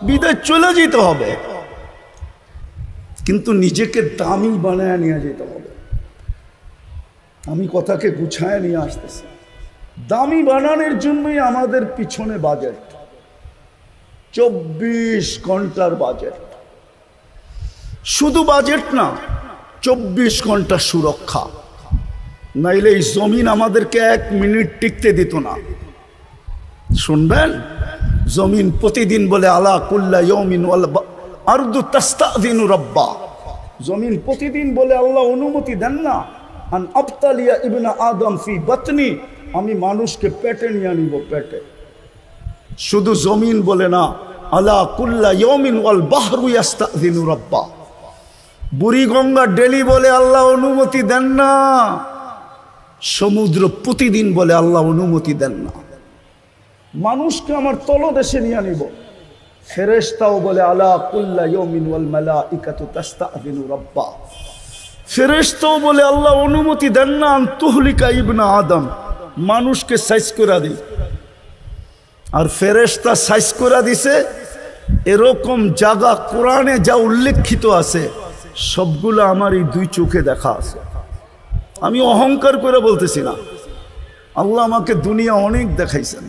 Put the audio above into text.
বিদায় চলে যেতে হবে, কিন্তু নিজেকে দামি বানায় নিয়ে যেতে হবে। আমি কথাকে গুছায় নিয়ে আসতেছি। দামি বানানোর জন্যই আমাদের পিছনে বাজেট, 24 ঘন্টার বাজেট। শুধু বাজেট না, 24 ঘন্টা সুরক্ষা, নাইলে এই জমিন আমাদেরকে 1 মিনিট টিকতে দিত না। শুনবেন, জমিন প্রতিদিন বলে আলা কুল্লা ইয়াউমিন ওয়াল আরদু তাস্তাযিনু রাব্বা। জমিন প্রতিদিন বলে আল্লাহ অনুমতি দেন না, আন আবতালিয়া ইবনা আদম ফি বাতনি, আমি মানুষকে পেটে নিয়ে নিব, পেটে। শুধু জমিন বলে না, আলা কুল্লা ইয়াউমিন ওয়াল বাহরু ইয়াস্তাযিনু রাব্বা। বুড়িগঙ্গা ডেলি বলে আল্লাহ অনুমতি দেন না, সমুদ্র প্রতিদিন বলে আল্লাহ অনুমতি দেন না। মানুষকে আমার তলদেশে নিয়ে নিব, ফেরেশতাও বলে আলা কুল্লা ইয়াউমিন ওয়াল মালাইকাতু তাস্তাযিনু রাব্বা। ফেরেশতাও বলে আল্লাহ অনুমতি দেন না আন তুহলিকা ইবনা আদম, মানুষকে সাইজ করে দিই। আর ফেরেশতা সাইজ করে দিছে এরকম জায়গা কোরআনে যা উল্লেখিত আছে সবগুলো আমার এই 2 চোখে দেখা আছে। আমি অহংকার করে বলতেছি না, আল্লাহ আমাকে দুনিয়া অনেক দেখাইছেন।